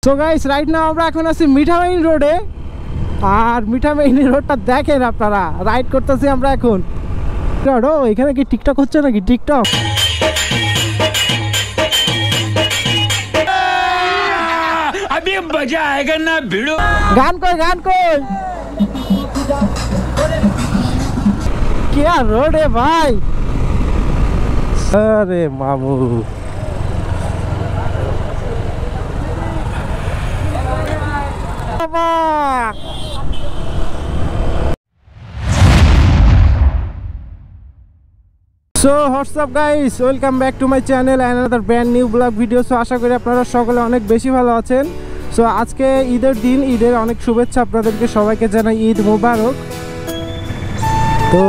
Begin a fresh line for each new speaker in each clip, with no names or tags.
So guys right now আমরা এখন আছি মিঠামইন রোডে। আর মিঠামইন রোডটা দেখেন আপনারা, রাইড করতেছি আমরা এখন। এখানে কি টিকটক হচ্ছে নাকি? টিকটক
अभी मजा आएगा ना भिड़ो।
गान कोई क्या रोड है भाई। अरे मामू So what's up guys, welcome back to my channel and another brand new vlog video. So আশা করি আপনারা সকলে অনেক বেশি ভালো আছেন। সো আজকে ঈদের দিন, ঈদের অনেক শুভেচ্ছা আপনাদেরকে সবাইকে জানাই, ঈদ মোবারক। তো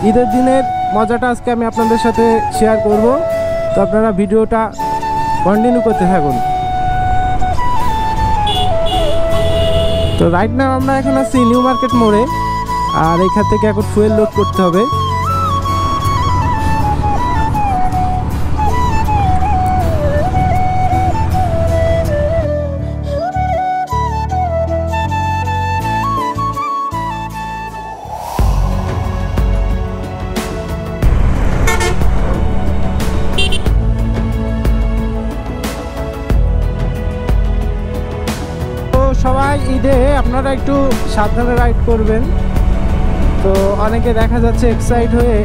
ঈদের দিনের মজাটা আজকে আমি আপনাদের সাথে শেয়ার করব, তো আপনারা ভিডিওটা কন্টিনিউ করতে থাকুন। তো রাইট নাও আমরা এখন আছি নিউ মার্কেট মোড়ে, আর এখান থেকে এখন ফুয়েল লোড করতে হবে। সবাই ঈদে আপনারা একটু সাবধানে রাইড করবেন। তো অনেকে দেখা যাচ্ছে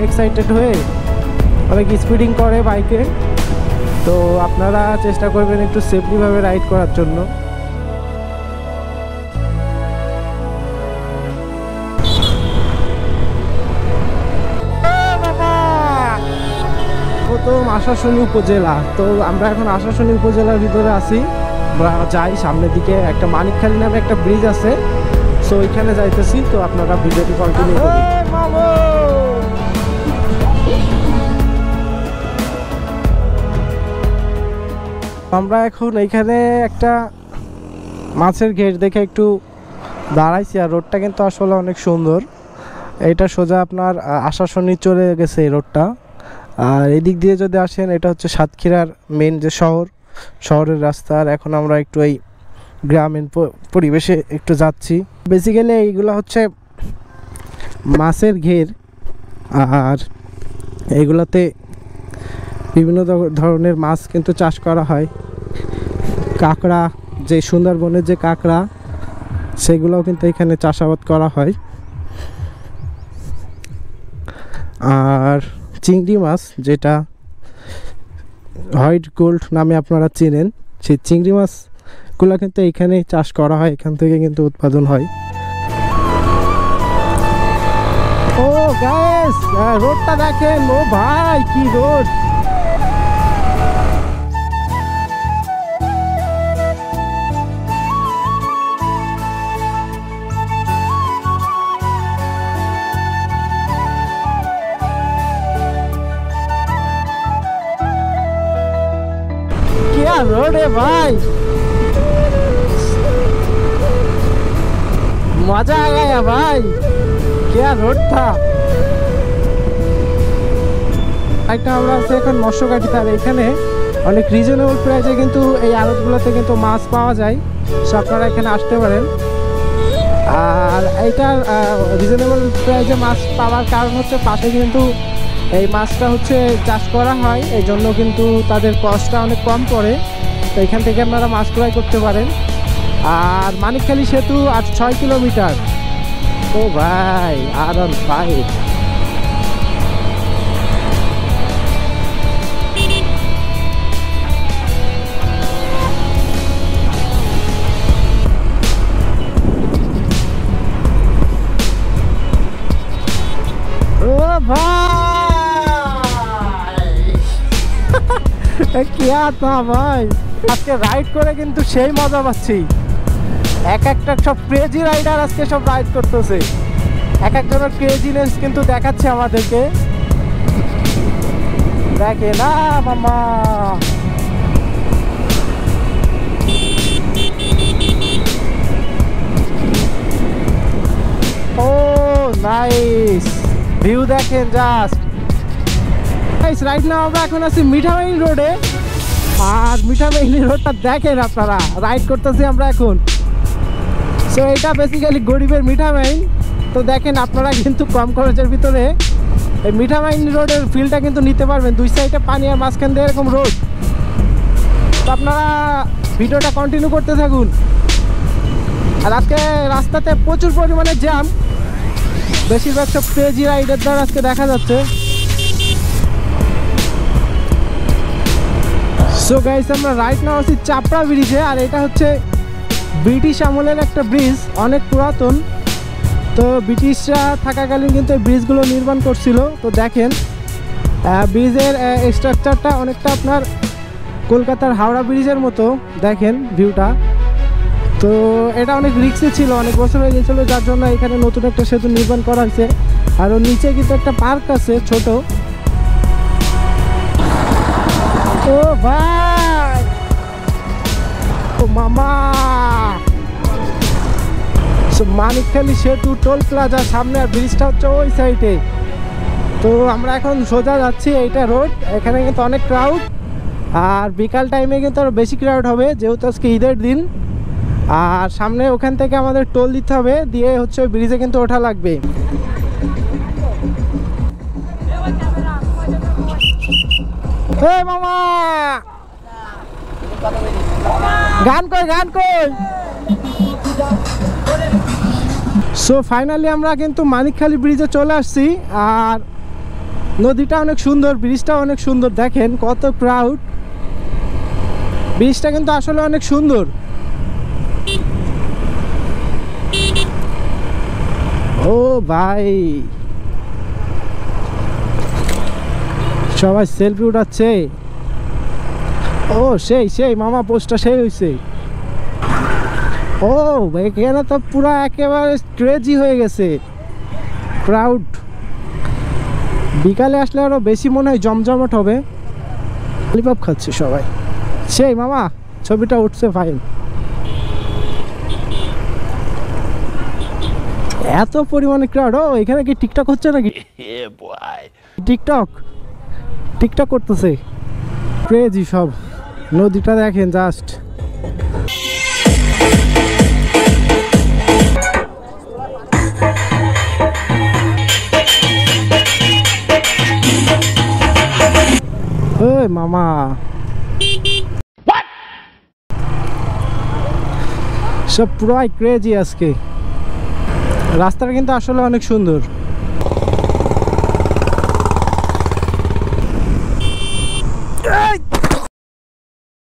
এক্সাইটেড হয়ে অনেক স্পিডিং করে বাইকে, তো আপনারা চেষ্টা করবেন একটু সেফলিভাবে রাইড করার জন্য। প্রথম আশাশুনি উপজেলা, তো আমরা এখন আশাশুনি উপজেলার ভিতরে আছি। আমরা যাই সামনের দিকে, একটা মানিকখালী নামে একটা ব্রিজ আছে, সো ওইখানে যাইতেছি। তো আপনারা ভিডিওটি কন্টিনিউ করুন। আমরা এখন এইখানে একটা মাছের ঘের দেখে একটু দাঁড়াইছি, আর রোডটা কিন্তু আসলে অনেক সুন্দর। এটা সোজা আপনার আশাশুনি চলে গেছে এই রোডটা। আর এদিক দিয়ে যদি আসেন, এটা হচ্ছে সাতক্ষীরার মেন যে শহরের রাস্তা। আর এখন আমরা একটু এই গ্রামীণ পরিবেশে একটু যাচ্ছি। বেসিক্যালি এইগুলো হচ্ছে মাছের ঘের, আর এইগুলোতে বিভিন্ন ধরনের মাছ কিন্তু চাষ করা হয়। কাঁকড়া, যে সুন্দরবনের যে কাঁকড়া, সেগুলোও কিন্তু এখানে চাষাবাদ করা হয়। আর চিংড়ি মাছ, যেটা হোয়াইট গোল্ড নামে আপনারা চেনেন, সেই চিংড়ি মাছগুলো কিন্তু এখানে চাষ করা হয়, এখান থেকে কিন্তু উৎপাদন হয়। ও গাইস, রোডটা দেখেন, ও ভাই কি রোড। क्या रोड है भाई, मजा आ गया भाई, क्या रोड था। একটা আমরা আছি এখন মৎস্যঘাটিতে, আর এখানে অনেক রিজনেবল প্রাইসে কিন্তু এই আড়তগুলোতে কিন্তু মাছ পাওয়া যায়। সো আপনারা এখানে আসতে পারেন। আর এইটার রিজনেবল প্রাইসে মাছ পাওয়ার কারণ হচ্ছে পাশে কিন্তু এই মাছটা হচ্ছে চাষ করা হয়, এই জন্য কিন্তু তাদের কস্টটা অনেক কম পড়ে। তো এখান থেকে আপনারা মাছ ক্রয় করতে পারেন। আর মানিকখালী সেতু 6 কিলোমিটার। ও ভাই আর ভাই, ও ভাই क्या था ভাই, আজকে রাইড করে কিন্তু সেই মজা পাচ্ছি। একটা সব ক্রেজি রাইডার আজকে সব রাইড করতেছে, এক একজনের ক্রেজিনেস কিন্তু দেখাচ্ছে আমাদেরকে। দেখে না মামা, ও নাইস ভিউ দেখেন জাস্ট। রাইট নাও আমরা এখন আছি মিঠামইন রোডে। আর মিঠামইনি রোডটা দেখেন আপনারা, রাইড করতেছি আমরা এখন। সো এটা বেসিক্যালি গরিবের মিঠামইন। তো দেখেন আপনারা কিন্তু কম খরচের ভিতরে এই মিঠামইনি রোডের ফিলটা কিন্তু নিতে পারবেন। দুই সাইডে পানি আর মাঝখান দিয়ে এরকম রোড। তো আপনারা ভিডিওটা কন্টিনিউ করতে থাকুন। আর আজকে রাস্তাতে প্রচুর পরিমাণে জ্যাম, বেশিরভাগ সব ক্রেজি রাইডের দ্বারা আজকে দেখা যাচ্ছে। সো গাইস আমরা রাইট নাও আছি চাপড়া ব্রিজে। আর এটা হচ্ছে ব্রিটিশ আমলের একটা ব্রিজ, অনেক পুরাতন। তো ব্রিটিশরা থাকাকালীন কিন্তু এই ব্রিজগুলো নির্মাণ করছিল। তো দেখেন ব্রিজের স্ট্রাকচারটা অনেকটা আপনার কলকাতার হাওড়া ব্রিজের মতো। দেখেন ভিউটা। তো এটা অনেক রিস্কি ছিল, অনেক বছর হয়ে গেছিলো, যার জন্য এখানে নতুন একটা সেতু নির্মাণ করা হয়েছে। আর ওর নিচে কিন্তু একটা পার্ক আছে ছোট। ও ভাই, ও মামা, মানিকখালী সেতু টোল প্লাজা সামনে, আর ব্রিজটা হচ্ছে ওই সাইডে। তো আমরা এখন সোজা যাচ্ছি, এইটা রোড। এখানে কিন্তু অনেক ক্রাউড, আর বিকাল টাইমে কিন্তু আরও বেশি ক্রাউড হবে যেহেতু আজকে ঈদের দিন। আর সামনে ওখান থেকে আমাদের টোল দিতে হবে, দিয়ে হচ্ছে ওই ব্রিজে কিন্তু ওঠা লাগবে। এই মামা, গান কই গান কই। সো ফাইনালি আমরা কিন্তু মানিকখালী ব্রিজে চলে আসছি। আর নদীটা অনেক সুন্দর, ব্রিজটা অনেক সুন্দর। দেখেন কত ক্রাউড। ব্রিজটা কিন্তু আসলে অনেক সুন্দর। ও ভাই, সবাই সেলফি উঠাচ্ছে। ও সেই সেই মামা, পোস্টটা সেই হয়েছে। ও এখানে তো পুরো একেবারে ক্রেজি হয়ে গেছে ক্রাউড। বিকালে আসলে আরো বেশি মনে হয় জমজমাট হবে। ললিপপ খাচ্ছে সবাই। সেই মামা, ছবিটা উঠছে ফাইন। এত পরিমাণে ক্রাউড। ও এখানে কি টিকটক হচ্ছে নাকি? টিকটক টিকটক করতেছে, ক্রেজি সব। নদীটা দেখেন জাস্ট। ওই মামা, সব পুরাই ক্রেজি আজকে। রাস্তাটা কিন্তু আসলে অনেক সুন্দর।